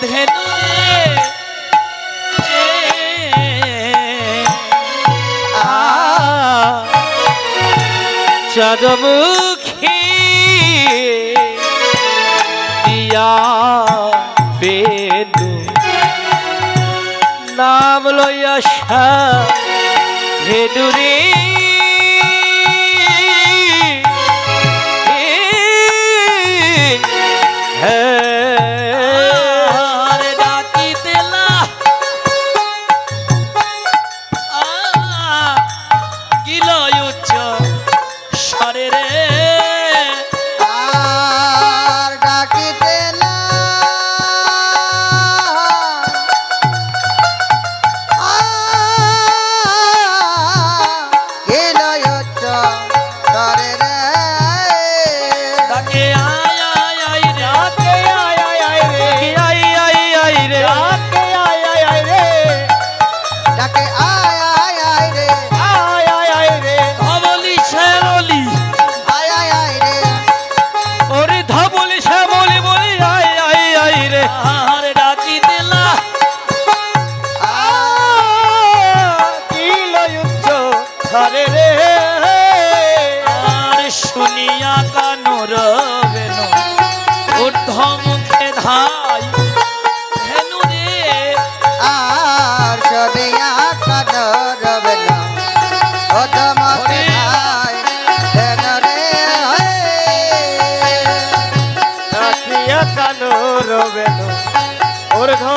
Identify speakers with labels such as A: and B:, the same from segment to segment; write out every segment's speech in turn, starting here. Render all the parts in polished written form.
A: ধেনু চাঁদমুখী দিয়া বেনু নাম লইয়া ধেনু রে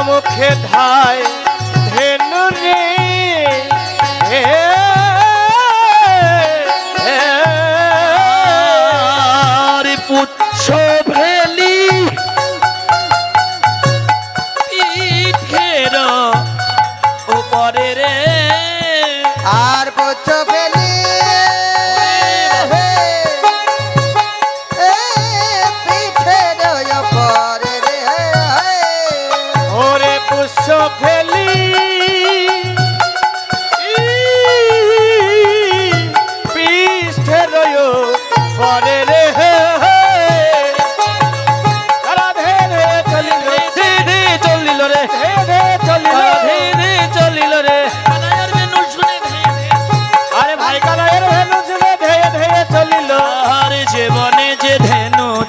A: মুখে ধায় ধেনু রে পুচ্ছ ভেলি পিঠের উপরে রে
B: আর পুচ্ছ ভেলি পিঠের উপরে রে
A: ওরে পুচ্ছ ভেলি পিঠের উপরে রে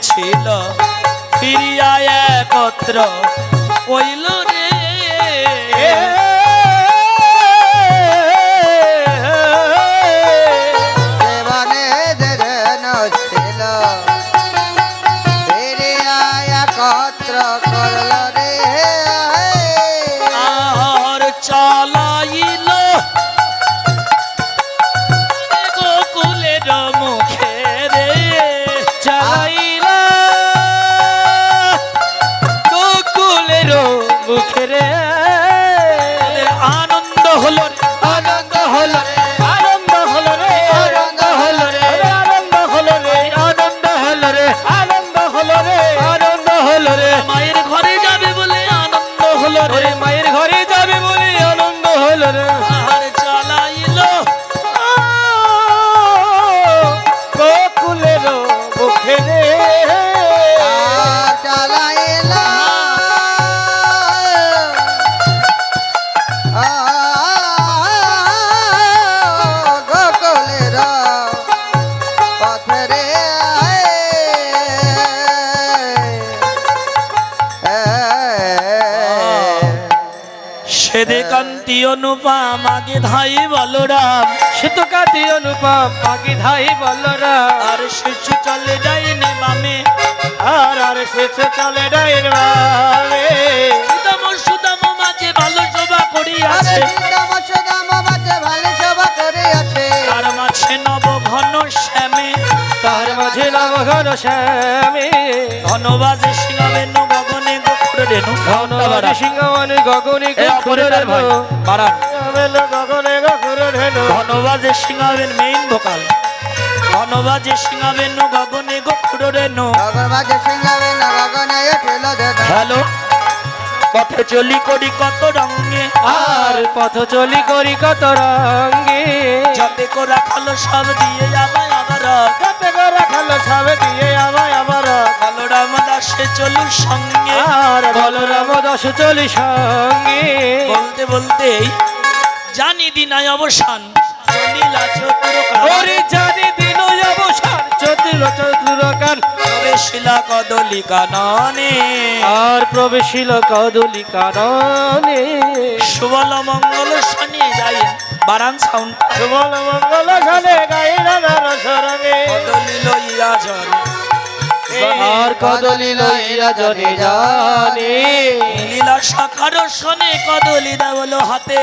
A: ছিল ফিরিয়া একত্র কইল রে
B: জীবনে যে ধেনু ছিল ফিরিয়া একত্র করল রে
A: আর চালাইল গোকুলের মুখে রে চালাইল মুখেরে আনন্দ হলো রে আনন্দ হলো রে আনন্দ হলো রে আনন্দ হলো রে আনন্দ হলো রে আনন্দ হলো রে আনন্দ হলো রে আনন্দ হলো রে মায়ের ঘরে যাবে বলে আনন্দ হলো রে মায়ের ঘরে যাবে বলে আনন্দ হলো রে আর চালাইলো গোকুলের মুখেরে
B: চালাইলা
A: সেদে কান্তি অনুপম আগে ধাই বলরাম সে তো কান্তি অনুপম আগে ধাই বলরাম আর শিশু চলে যায়নি মামে আর শিশু চলে যায়নি মামে সুদাম সুদাম মাঝে ভালো সভা করিয়াছে তার মাঝে নব ঘন শ্যামে তার মাঝে নব ঘন শ্যামে ধনবাজে সিংহবেনু গগনে রেণু ধনবাজে সিংহবেনু গগনে রেণু গগনে রেণু ধনবাজে সিংহবেন মেইন ভোকাল ধনবাজে সিংহবেনু গগনে রেণু হ্যালো পথে চলি করি কত রঙে আর পথ চলি করি কত রঙে যাতে করা খালো সব দিয়ে আবার যাতে করা খালো সব দিয়ে আবার ভালো বলরাম দাসে চলু সঙ্গে
C: আর বলরাম দাস চলি সঙ্গে
A: বলতে বলতেই জানি দিনায় অবসান চলিলা চতুর
C: ওরে জানি দিন অবসান চতুর কান
A: প্রবেশিলা কদলি কাননে
C: আর প্রবেশিল কদলি কারণে
A: সুবল মঙ্গল শনি যাই বারান সাউন্ড
C: সুবল মঙ্গল সালে গাইলা রসরঙে
A: কদলি লইয়া জন
C: আর কদলি লইয়া জনে জানে
A: লীলা শাখার শনে কদলি দেওয়াল হাতে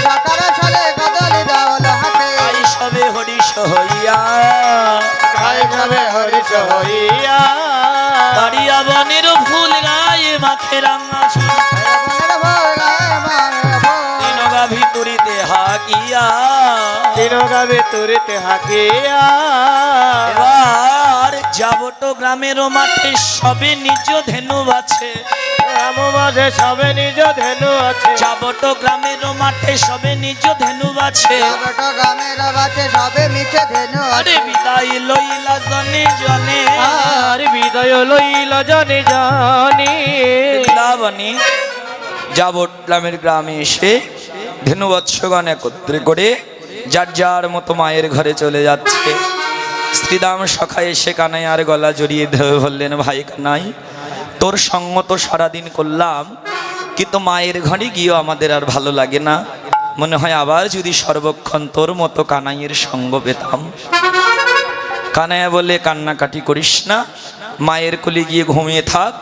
B: সাকার সালে কদলি দাওল হাতে
A: তাই সবে হরিষ হইয়া
C: গাই যাবে হরিষ হইয়া
A: দাঁড়িয়া বনের ফুল গায়ে মাখে রাঙা চুল
B: বনের ভোর গায়ে মারব
A: তিনগা ভিতরিতে হাকিয়া
C: দিন গাবে তুরিতে হাকিয়া
A: এবার যাবটো গ্রামের মাঠে সবে নিজ ধেনু আছে
C: রাম মাঝে সবে নিজ ধেনু আছে
A: যাবটো গ্রামের মাঠে সবে নিজ ধেনু আছে
B: ছোট গ্রামের বাছে সবে মিছে ধেনু
A: আরে বিদায় লইলা জনে জনে
C: আর বিদায় লইল জনে জানি
A: বৃন্দাবনে যাবট গ্রামের গ্রামে এসে ধেনু বৎসগণ একত্রে করে যার যার মতো মায়ের ঘরে চলে যাচ্ছে শ্রীদাম সখা এসে কানাইয়ার গলা জড়িয়ে ধরে বললেন, ভাই কানাই, তোর সঙ্গ তো সারাদিন করলাম, কিন্তু মায়ের ঘরে গিয়েও আমাদের আর ভালো লাগে না। মনে হয় আবার যদি সর্বক্ষণ তোর মতো কানাইয়ের সঙ্গ পেতাম। কানাইয়া বলে, কান্নাকাটি করিস না, মায়ের কোলে গিয়ে ঘুমিয়ে থাক,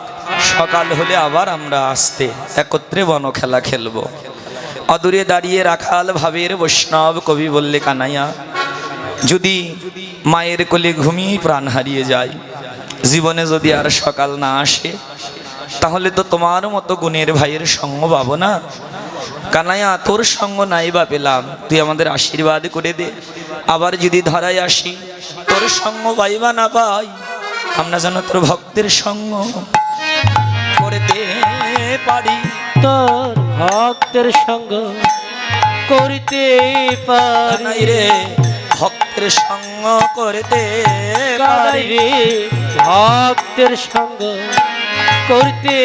A: সকাল হলে আবার আমরা আসতে একত্রে বন খেলা খেলবো। অদূরে দাঁড়িয়ে রাখাল ভাবের বৈষ্ণব কবি বললে, কানাইয়া, যদি মায়ের কোলে ঘুমিয়ে প্রাণ হারিয়ে যায়, জীবনে যদি আর সকাল না আসে, তাহলে তো তোমার মতো গুণের ভাইয়ের সঙ্গ পাবো না। কানাইয়া, তোর সঙ্গ নাই বা পেলাম, তুই আমাদের আশীর্বাদ করে দে। আবার যদি ধরায় আসি, তোর সঙ্গ পাইবা না পাই, আমরা যেন তোর ভক্তের সঙ্গ করতে পারি।
C: তোর ভক্তের সঙ্গ করিতে পারি
A: কানাই রে, ভক্তের সঙ্গ করতে
C: কানাই
A: পারি।
C: রে, ভক্তের সঙ্গ করতে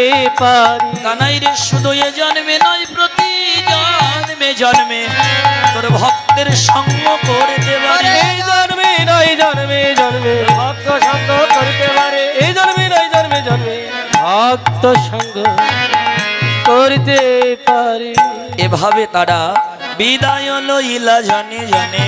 C: পারি।
A: কানাই রে, শুধু এ জন্মে নয়, প্রতি জন্মে জন্মে তোর ভক্তের সঙ্গ করতে পারি।
C: এই জন্মে নয় জন্মে জন্মে ভক্ত সঙ্গ করতে পারে। এই জন্মে নয় জন্মে জন্মে ভক্ত সঙ্গ করতে পারে।
A: এভাবে তারা বিদায় লইলা জানে জানে।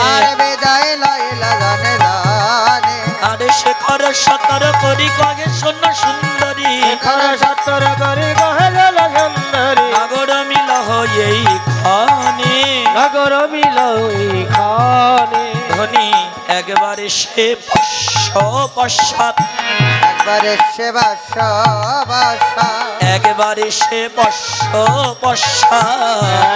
B: আর বিদায় লইলা জানে জানে
A: আরে শেখর সতর করি কগে শোন সুন্দরী,
C: খর সত্তর করে কহে জল সুন্দরী,
A: নাগর মিল হয়েই খানে।
C: নগর মিলই খানে।
A: ধনী একবারে সে পশ্চাৎ,
B: একবারে সেবা সবাসা
A: একবারে সে পশ্চাৎ।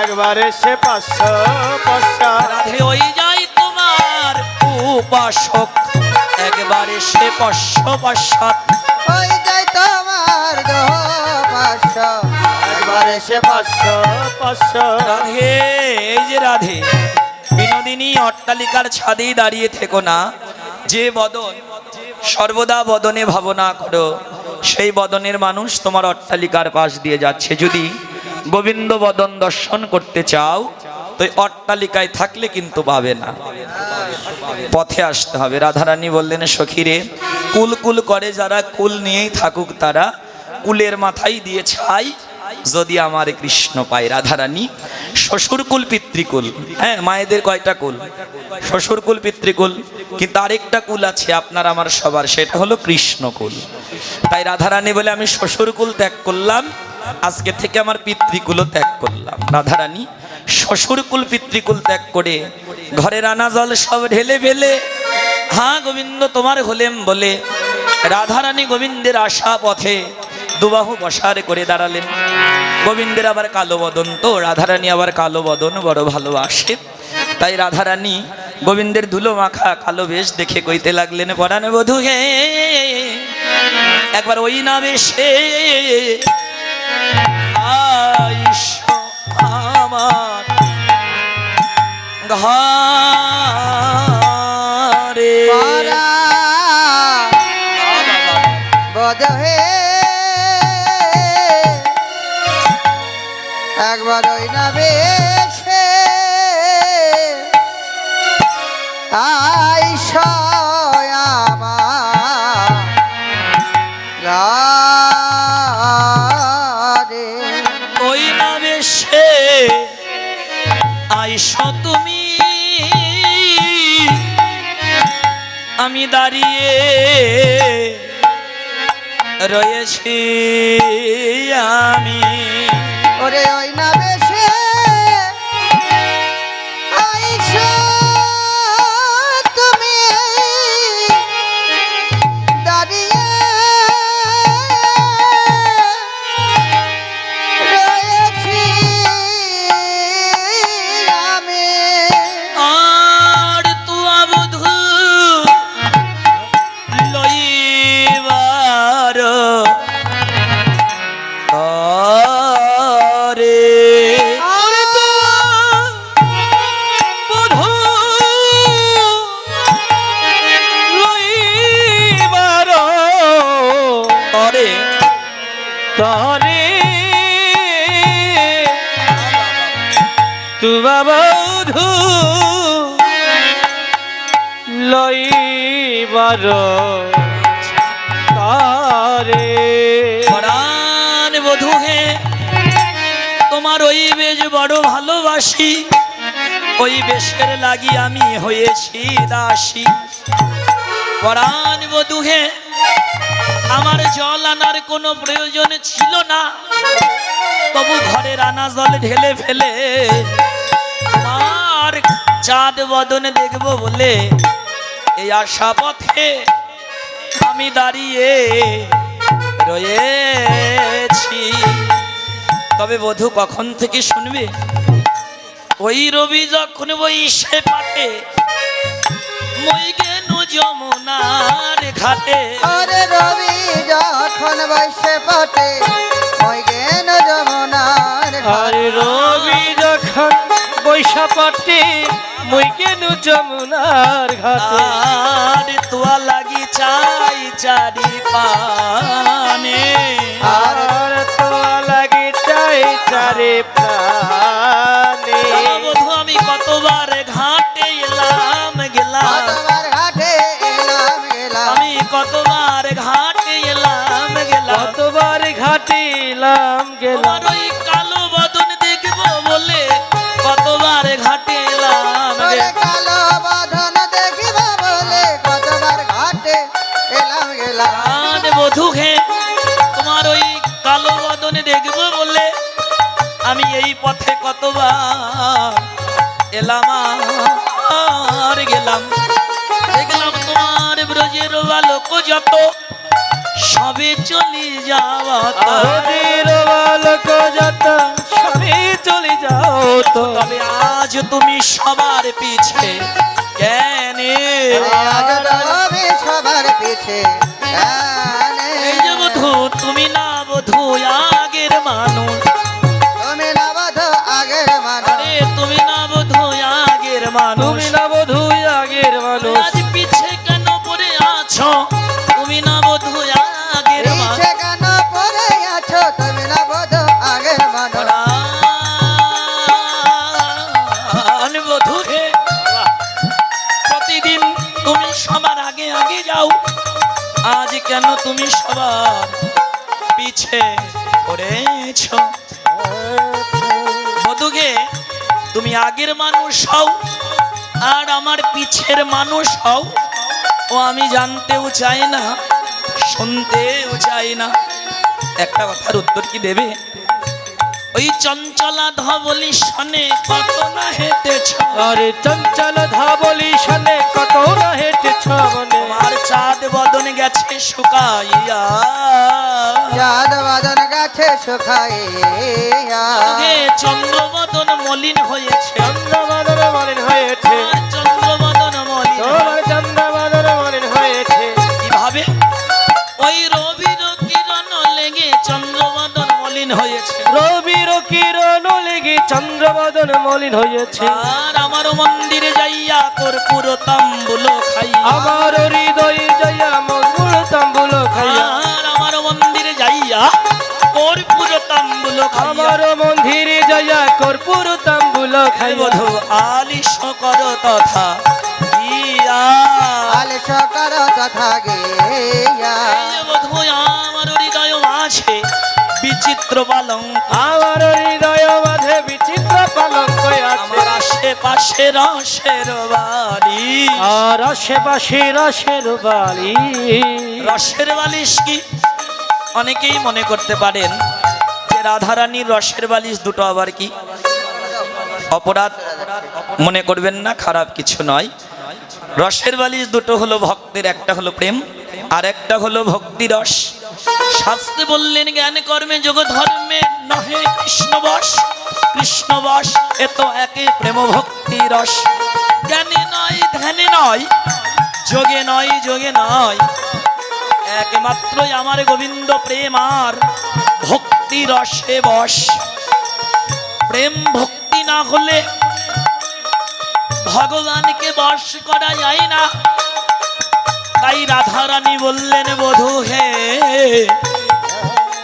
C: একবারে সে 500
A: রাধে ওই যাই তোমার উপাসক, একবারে সে পশ্চাৎ।
B: ওই যাই তোমার দোপাশা
C: একবারে সে 500
A: রাধে, এই যে রাধে, বিনোদিনী অট্টালিকার ছাদেই দাঁড়িয়ে থেকো না। যে বদন সর্বদা বদনে ভাবনা করো, সেই বদনের মানুষ তোমার অট্টালিকার পাশ দিয়ে যাচ্ছে। যদি গোবিন্দ বদন দর্শন করতে চাও, তো অট্টালিকায় থাকলে কিন্তু পাবে না, পথে আসতে হবে। রাধারানী বললেন, সখীরে, কুল কুল করে যারা, কুল নিয়েই থাকুক তারা, কুলের মাথায় দিয়ে ছাই যদি আমার কৃষ্ণ পায়। রাধারানী শ্বশুরকুল পিতৃকুল, হ্যাঁ, মায়েদের কয়টা কুল? শ্বশুরকুল পিতৃকুল, কিন্তু আরেকটা কুল আছে আপনার আমার সবার, সেটা হলো কৃষ্ণকুল। তাই রাধারানী বলে, আমি শ্বশুরকুল ত্যাগ করলাম, আজকে থেকে আমার পিতৃকুলও ত্যাগ করলাম। রাধারানী শ্বশুরকুল পিতৃকুল ত্যাগ করে ঘরের আনা জল সব ঢেলে ফেলে, হ্যাঁ গোবিন্দ তোমার হলেম বলে, রাধারানী গোবিন্দের আশা পথে দুবাহু বসার করে দাঁড়ালেন। গোবিন্দের আবার কালো বদন, তো রাধারানী আবার কালো বদন বড় ভালোবাসে। তাই রাধারানী গোবিন্দের ধুলো মাখা কালো বেশ দেখে কইতে লাগলেন, পরাণ বধূ হে, একবার ওই না বেশে আইস আমার ঘরে।
B: পারা একবার ওই না বেশে আইসয় আমার গারে।
A: ওই না বেশে আইসো তুমি, আমি দাঁড়িয়ে রয়েছি আমি।
B: ওরে ওই না বেশে আইসো তুমি দাঁড়িয়ে রয়েছি আমি।
A: আর তুয়া বধূ লইবার রে
C: তরে তুবা বধূ লইবার তারে।
A: পরাণ বধূ হে, তোমার ওই বেশ বড় ভালোবাসি, ওই বেশের লাগি আমি হয়েছি দাসী। পরাণ বধূ হে, আমার জল আনার কোনো প্রয়োজন ছিল না, তবু ঘরে রানা জল ঢেলে ফেলে আর চাঁদ বদন দেখব বলে এই আশা পথে আমি দাঁড়িয়ে রয়েছি। তবে বধূ কখন থেকে শুনবে? ওই রবি যখন বইসে পাটে মই গেন যমুনার ঘাটে।
B: ওরে রবি যখন বসে পটে ওই জ্ঞান যমুনার
C: আরে রবি যখন বৈশা পাটে মুই কেন যমুনার ঘাটে।
A: আর তোয়া লাগি চাই চারি পানে,
C: আর তো লাগি চাই চারে প্রাণে।
A: জানো বধূ আমি কতবার ঘাটে এলাম গেলাম,
B: কতবার ঘাটে এলাম গেলাম
A: আমি কতবার ঘাটে এলাম গেলাম,
C: কতবার ঘাটিলাম গেলাম।
A: তোমার ওই কালো বদন দেখবো বলে কতবার ঘাটে এলাম
B: ওরে
A: গেলাম।
B: কালো বাঁধন দেখিব বলে কতবার ঘাটে এলাম গেলাম।
A: আর বধূ হে, তোমার ওই কালো বদনে দেখবো বলে আমি এই পথে কতবার এলাম আর গেলাম। দেখলাম তোমার ব্রজের বালক যত সবে চলে যাওয়া
C: আদির বালক যত সবে চলে যাও তো।
A: তবে আজ তুমি সবার পিছে কেনে?
B: আজ রবি সবার পিছে গানে।
A: এই যে বধূ, তুমি না বধূ আগের মানুষ,
B: তুমি না বাঁধো আগের মানুষ।
A: আরে তুমি না বধূ আগের মানুষ,
C: তুমি না বধূ আগের মানুষ।
A: আজ পিছে কেন পড়ে আছো? তুমি না বধূ আগের মানুষ।
B: পিছে কেন পড়ে আছো তুমি না বাঁধো আগের মানুষ।
A: প্রাণ বধূ হে, প্রতিদিন তুমি সবার আগে আগে যাও, আজ কেন তুমি সবার পিছে পড়েছ? বধূকে তুমি আগের মানুষ হও আর আমার পিছের মানুষ হও, ও আমি জানতেও চাই না, শুনতেও চাই না। একটা কথার উত্তর কি দেবে? ওই চঞ্চলা ধবলি শনে কত না হেঁটেছ,
C: আরে চঞ্চল ধাবলি শনে কত না হেঁটেছ মনে।
A: তোমার চাঁদ বদন গেছে শুকাইয়া,
B: চাঁদ বাদন গাছে শুকাইয়া।
A: ওহে চন্দ্রবদন মলিন হয়েছে,
C: চন্দ্রবাদন মলিন হয়েছে,
A: তোমার চন্দ্রবদন মলিন
C: তোমার চন্দ্রবাদন মলিন হয়েছে।
A: কিভাবে? ওই রবির কিরণ লেগে চন্দ্রবদন মলিন হয়েছে,
C: রবির কিরণ লেগে চন্দ্রবাদন মলিন হয়েছে।
A: আর আমার মন্দিরে যাইয়া কর্পূর তাম্বুল খাইয়া,
C: আমার হৃদয়ে যাইয়া মধুর তাম্বুল খাইয়া,
A: আর আমার মন্দিরে যাইয়া কর্পূর তাম্বুল খাইয়া,
C: আমার মন্দিরে যাইয়া কর্পূর তাম্বুল
A: হে
C: খাই
A: বধূ আলিশ কর তথা গিয়া।
B: আলিশ কর তথা গিয়া।
A: হে বধূ আমার হৃদয় আছে বিচিত্র পালঙ্ক।
C: আমার হৃদয় মাঝে বিচিত্র পালঙ্ক আছে।
A: আমার আশেপাশে রসের বাড়ি।
C: আর আশেপাশে রসের বাড়ি।
A: রসের বালিশ কি? অনেকেই মনে করতে পারেন যে রাধারানীর রসের বালিশ দুটো আবার কি অপরাধ। মনে করবেন না, খারাপ কিছু নয়। রসের বালিশ দুটো হলো ভক্তের, একটা হলো প্রেম আর একটা হলো ভক্তি রস। শাস্ত্রে বললেন জ্ঞান কর্মে যোগ ধর্মে নহে কৃষ্ণ বশ। কৃষ্ণ বশ এ তো একে প্রেম ভক্তি রস। জ্ঞানে নয় ধ্যানে নয় যোগে নয় যোগে নয়, একমাত্রই আমার গোবিন্দ প্রেম আর ভক্তি রসে বশ। প্রেম ভক্তি না হলে ভগবানকে বশ করা যায় না। তাই রাধারানী বললেন বধূ হে,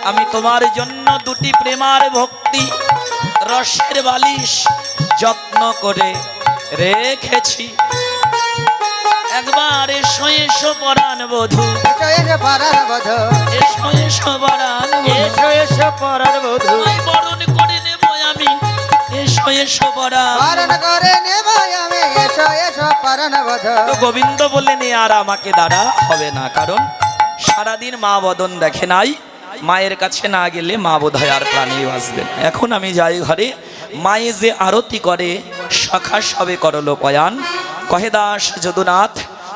A: আমি তোমার জন্য দুটি প্রেমার ভক্তি রসের বালিশ যত্ন করে রেখেছি। একবার এসো এসো পরাণ বধূ,
B: এসো এসো পরাণ বধূ।
A: এসো এসো পরাণ বধূ।
C: এসো এসো পরাণ বধূ।
A: তোমায় বরণ করে নেব আমি, এসো এসো পরাণ।
B: বরণ করে নেব আমি, এসো এসো পরাণ বধূ।
A: তো গোবিন্দ বললেন এ আর আমাকে দ্বারা হবে না, কারণ সারাদিন মা বদন দেখে নাই। মায়ের কাছে না গেলে মা বোধহয় আর প্রাণী বাঁচবেন। এখন আমি যাই ঘরে, মায়ে যে আরতি করে সখা সবে করলো পয়ান। কহে দাস যদুনাথ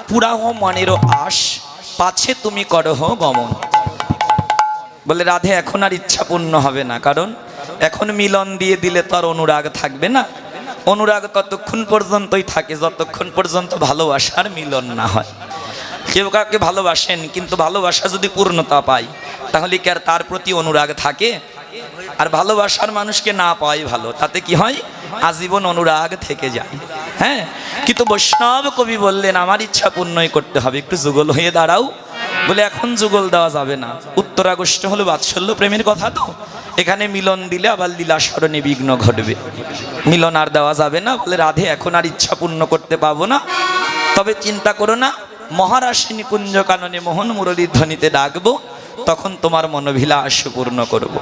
A: পুরাহ মনেরও আশ, পাছে তুমি করহ গমন। বলে রাধে এখন আর ইচ্ছা পূর্ণ হবে না, কারণ এখন মিলন দিয়ে দিলে তো আর অনুরাগ থাকবে না। অনুরাগ ততক্ষণ পর্যন্তই থাকে যতক্ষণ পর্যন্ত ভালোবাসার মিলন না হয়। কেউ কাউকে ভালোবাসেন, কিন্তু ভালোবাসা যদি পূর্ণতা পায় তাহলে কি আর তার প্রতি অনুরাগ থাকে? আর ভালোবাসার মানুষকে না পাওয়াই ভালো, তাতে কি হয় আজীবন অনুরাগ থেকে যায়। হ্যাঁ, কিন্তু বৈষ্ণব কবি বললেন আমার ইচ্ছা পূর্ণই করতে হবে, একটু যুগল হয়ে দাঁড়াও। বলে এখন যুগল দেওয়া যাবে না, উত্তরাগষ্ট হলো বাৎসল্য প্রেমের কথা, তো এখানে মিলন দিলে আবার লীলা স্মরণে বিঘ্ন ঘটবে, মিলন আর দেওয়া যাবে না। বলে রাধে এখন আর ইচ্ছা পূর্ণ করতে পাবো না, তবে চিন্তা করো না, মহারাশিনী কুঞ্জ কাননে মোহন মুরলীর ধ্বনিতে ডাকবো, তখন তোমার মনোভিলাস পূর্ণ করব।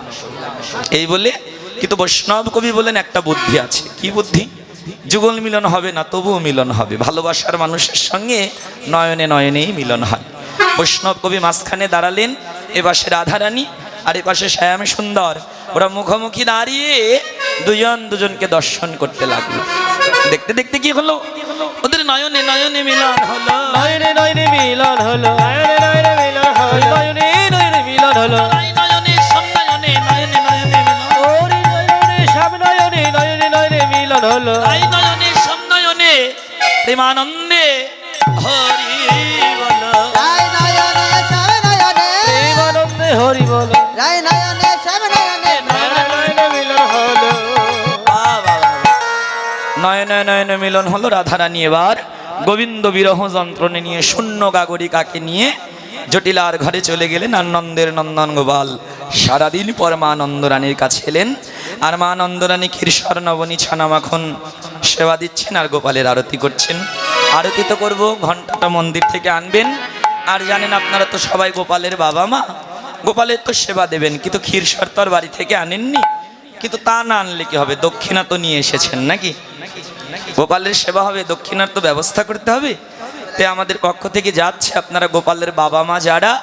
A: এই বলে কিন্তু বৈষ্ণব কবি বলেন একটা বুদ্ধি আছে। কি বুদ্ধি? যুগল মিলন হবে না, তবুও মিলন হবে। ভালোবাসার মানুষের সঙ্গে নয়নে নয়নেই মিলন হয়। বৈষ্ণব কবি মাঝখানে দাঁড়ালেন, এপাশে রাধারানী আর এপাশে শ্যাম সুন্দর। ওরা মুখোমুখি দাঁড়িয়ে দুজন দুজনকে দর্শন করতে লাগলো। দেখতে দেখতে কি হলো, ওদের নয়নে নয়নে মিলন হলো।
C: নয়নে নয়নে মিলন হলো, নয়নে নয়নে মিলন হলো, নয়নে নয়নে মিলন হলো।
A: নয়নে সমনয়নে নয়নে নয়নে মিলন।
C: ওরে নয়নে সব নয়নে নয়নে নয়নে মিলন হলো।
A: তাই নয়নে সমনয়নে প্রেমানন্দে হরি বল।
B: রায় নয়নে সব নয়নে,
C: প্রেমানন্দে হরি বল।
B: রায় নয়নে সব নয়নে,
C: নয়নে নয়নে মিলন হলো।
A: নয়নে নয়নে মিলন হলো। রাধারানী এবার গোবিন্দ বিরহ যন্ত্রণে নিয়ে শূন্য গাগরিকাকে নিয়ে জটিলার ঘরে চলে গেলেন। আর নন্দের নন্দন গোপাল সারাদিন পর মা নন্দরানীর কাছে এলেন। আর মা নন্দরানী ক্ষীরসর নবনী ছানা মাখন সেবা দিচ্ছেন আর গোপালের আরতি করছেন। আরতি তো করবো, ঘন্টাটা মন্দির থেকে আনবেন। আর জানেন আপনারা তো সবাই গোপালের বাবা মা, গোপালের তো সেবা দেবেন, কিন্তু ক্ষীরসর তো আর বাড়ি থেকে আনেননি। কিন্তু তা না আনলে কি হবে, দক্ষিণা তো নিয়ে এসেছেন নাকি? গোপালের সেবা হবে, দক্ষিণার তো ব্যবস্থা করতে হবে। তে আমাদের পক্ষ থেকে যাচ্ছে, আপনারা গোপালের বাবা মা যারা,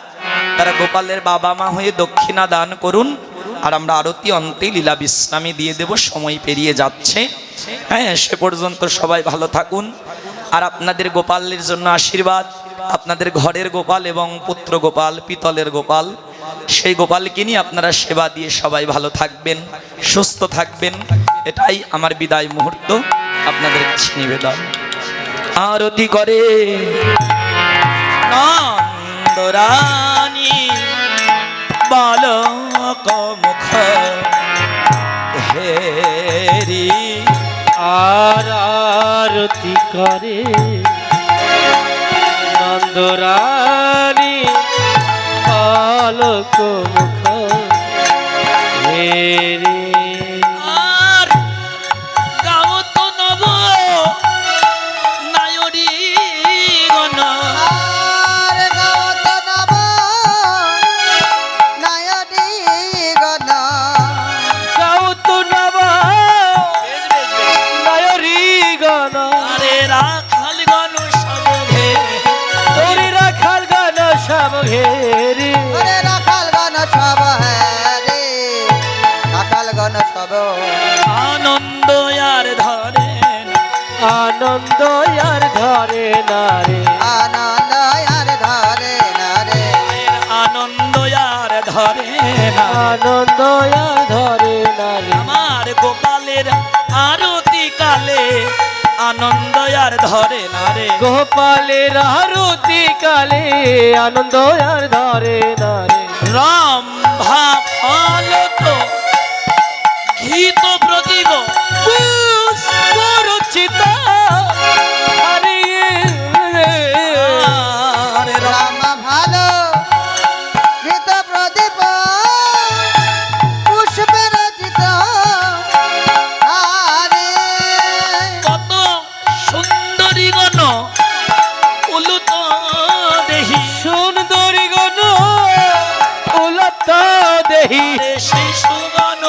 A: তারা গোপালের বাবা মা হয়ে দক্ষিণা দান করুন। আর আমরা আরতি অন্তে লীলা বিশ্রামী দিয়ে দেব, সময় পেরিয়ে যাচ্ছে। হ্যাঁ, সে পর্যন্ত সবাই ভালো থাকুন। আর আপনাদের গোপালের জন্য আশীর্বাদ, আপনাদের ঘরের গোপাল এবং পুত্র গোপাল, পিতলের গোপাল, সেই গোপালকে নিয়ে আপনারা সেবা দিয়ে সবাই ভালো থাকবেন, সুস্থ থাকবেন। এটাই আমার বিদায় মুহূর্ত, আপনাদের কাছে নিবেদন। আরতি করে নন্দরানী বালক মুখ হেরি।
C: আর আরতি করে নন্দরানী আলোক মুখ হেরি।
A: আর
C: রাম ঘেরি
B: ওরে রাখাল গণ সব হ্যারে রাখাল গণ সব
A: আনন্দ আর ধরে না।
C: আনন্দ আর ধরে না রে
B: আনন্দ আর ধরে না রে
A: আনন্দ আর ধরে না।
C: আনন্দ আর ধরে না রে
A: আমার গোপালের আরতি কালে আনন্দ আর ধরে না রে।
C: গোপালের আরতি কালে আনন্দ আর ধরে না রে
A: রাম ফল তো ঘিত প্রদীপ
C: পুষ্পরচিত হারিয়ে
A: আর রাম
B: রাম ভালো ঘৃত প্রদীপ পুষ্পের চিত আরে
A: কত সুন্দরী গণ উলুত দেহি
C: সুন্দরী গণ উলত দেহি
A: শিশু গণ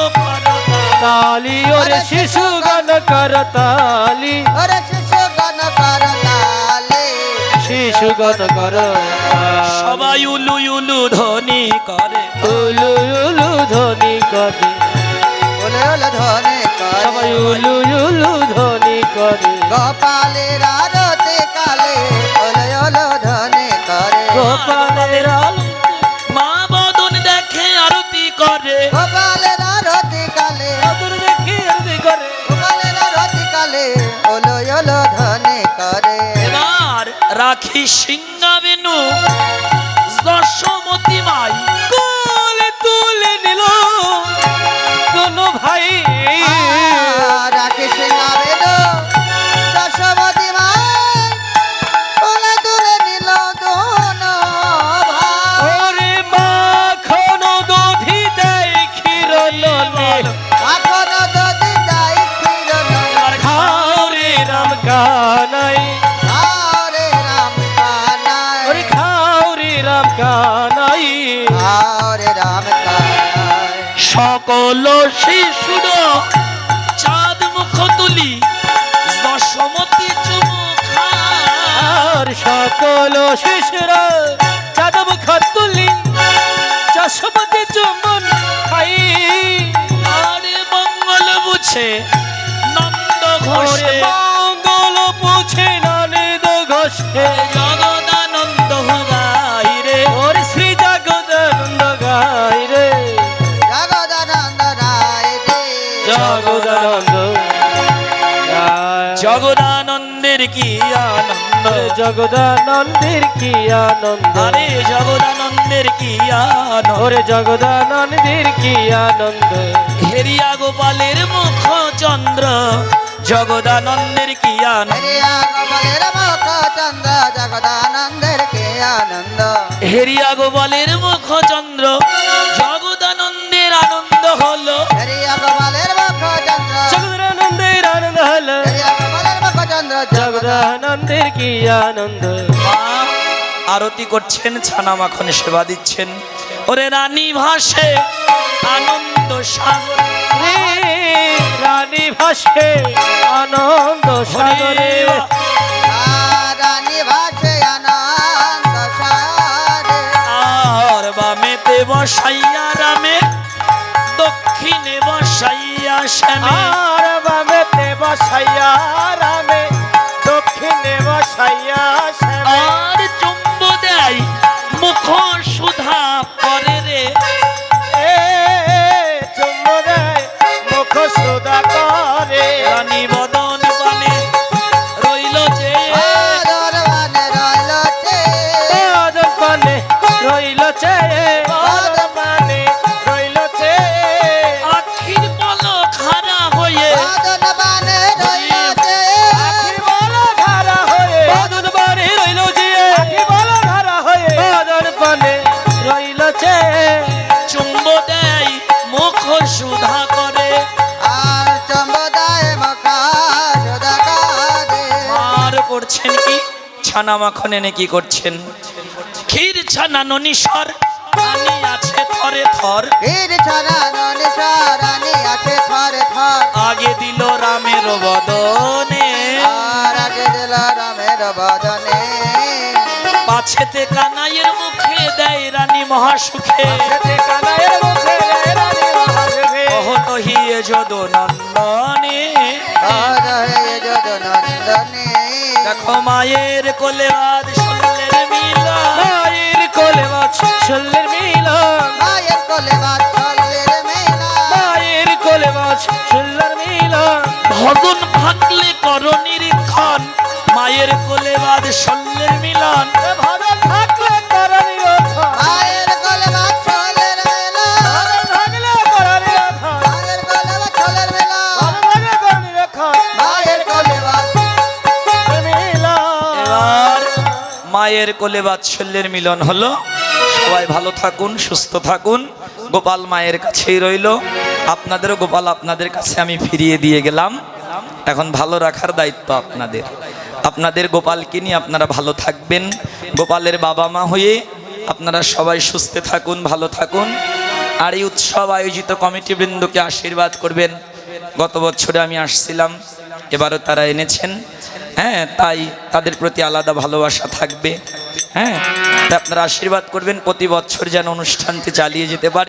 C: তালি ওরে শিশু গান করতালি
B: ওরে শিশু গণ কর তালে
C: শিশু গান কর
A: সবাই উলু উলু ধ্বনি করে।
C: উলু উলু ধ্বনি করে
B: ওলে ওলে ধনে করে
C: সবাই উলু উলু ধ্বনি করে
B: গোপালের আরতি কালে ওলে ওলে ধনে করে
C: গোপালের আলো
A: মা বদন দেখে আরতি করে।
B: গোপালের আরতি কালে
C: আদর দেখি আরতি করে
B: গোপালের আরতি কালে ওলো ওলো ধনে করে
A: এবার রাখি সিংহাবেনু যশোমতী মাই
C: কোলে তুলে নিল কোন ভাই
B: রাখি সিংহাবে দশমতি মাই কোলে তুলে নিল দোন ভাই
C: ওরে মাখন দধি দেয় ক্ষীর নলে
B: এখন যদি যাই ফির
C: খাও রে রাম কানাই
B: আরে রাম কানাই
C: ওরে খাও রে রাম কানাই
B: আরে রাম কানাই
A: সকল শিশুর চাঁদ মুখ তুলি যশোমতী চুমু খায়।
C: আর সকল শিশুরা চাঁদব খাতুলি চাষপতি চুম্বন খাই
A: আরে মঙ্গল বুঝে নন্দ
C: ওরে
A: ঘোষে
C: মঙ্গল পুছে নানিদ ঘোষে
A: জগদানন্দ গাই রে।
C: ওরে শ্রী জগদানন্দ গাই রে
B: জগদানন্দ রায় দে
C: জগদানন্দ গায়।
A: জগদানন্দের কি আনন্দ।
C: জগদানন্দের কি আনন্দ
A: আরে জগদানন্দের কি আনন্দ।
C: ওরে জগদানন্দের কি আনন্দ
A: হেরিয়া গোপালের মুখ চন্দ্র জগদানন্দের কি আনন্দ।
B: হরিয়া গোপালের মুখ চন্দ্র জগদানন্দের কে আনন্দ
A: হেরিয়া গোপালের মুখ চন্দ্র জগদানন্দের আনন্দ হলো।
B: হরিয়া গোপালের মুখ চন্দ্র
C: জগদানন্দের আনন্দ হল
B: হরিয়া গোপালের মুখ চন্দ্র
C: জগদানন্দের কি আনন্দ
A: মা আরতি করছেন, ছানা মাখন সেবা দিচ্ছেন। ওরে রানী ভাসে আনন্দ সাগর
C: রে রানী ভাসে আনন্দ সাগরে
B: রানী ভাসে আনন্দ সারে
A: আর বামেতে বসাইয়া রামে দক্ষিণে বসাইয়া শ্যামে।
C: আর বামেতে বসাইয়া রামে দক্ষিণে বসাইয়া শ্যামে
A: আর চুম্ব দেয় মুখ সুধা করে রে।
C: এ চুম্ব দেয় মুখ সুদা করে
A: রানী বদন পানে রইল যে
B: আদর মানে রইল চে
C: বাদন পানে রইল চে বাদন পানে রইল চে
A: আখির পলক হারা হয়ে
B: আদর মানে রইল চে
C: আখি বলা ধারা হয়ে বাদন পানে রইল যে আখি বলা ধারা হয়ে বাদন পানে রইল চে
A: চুম্ব দেয় মুখ সুধা করে।
B: আর চম্বদায় মখা সদা কাদে
A: আর করছেন কি ছানা মাখন এনে কি করছেন। ক্ষীর ছানা ননিসর পানি আছে থরে থর।
B: বীর ছাড়া ননিসারানি আছে থরে থর
A: আগে দিল রামের বদনে
B: আর আগে দিল রামের বদনে
A: আছেতে কানাইয়ের মুখে দেয় রানী মহাসুখে কহত হিয়ে যদ নন্দনে
B: নন্দনে
A: দেখো মায়ের কোলে আজ শল্যের মিলন
C: মায়ের কোলে বাৎসল্যের মিলন
B: মায়ের কোলে বাৎসল্যের মেলা
C: মায়ের কোলে বাৎসল্যের মিলন
A: ভজন থাকলে কর নিরীক্ষণ মায়ের কোলে বাদ শল্যের মিলন
C: ভজন থাকলে কর নিরক্ষণ
B: মায়ের কোলে বাৎসল্যের মেলা
C: থাকলে কর নিরক্ষণ
B: মায়ের কোলে বাৎসল্যের মেলা
C: ভজন থাকলে কর নিরক্ষণ
B: মায়ের কোলে
C: মিলন
A: এবার মায়ের কোলে বাৎসল্যের মিলন হলো। সবাই ভালো থাকুন, সুস্থ থাকুন। গোপাল মায়ের কাছেই রইল, আপনাদেরও গোপাল আপনাদের কাছে আমি ফিরিয়ে দিয়ে গেলাম। এখন ভালো রাখার দায়িত্ব আপনাদের। আপনাদের গোপালকে নিয়ে আপনারা ভালো থাকবেন। গোপালের বাবা মা হয়ে আপনারা সবাই সুস্থ থাকুন, ভালো থাকুন। আর এই উৎসব আয়োজিত কমিটিবৃন্দকে আশীর্বাদ করবেন। গত বছরে আমি আসছিলাম, এবারও তারা এনেছেন। হ্যাঁ, তাই তাদের প্রতি আলাদা ভালোবাসা থাকবে। হ্যাঁ, তাই আপনারা আশীর্বাদ করবেন প্রতি বছর যেন অনুষ্ঠানটি চালিয়ে যেতে পারে।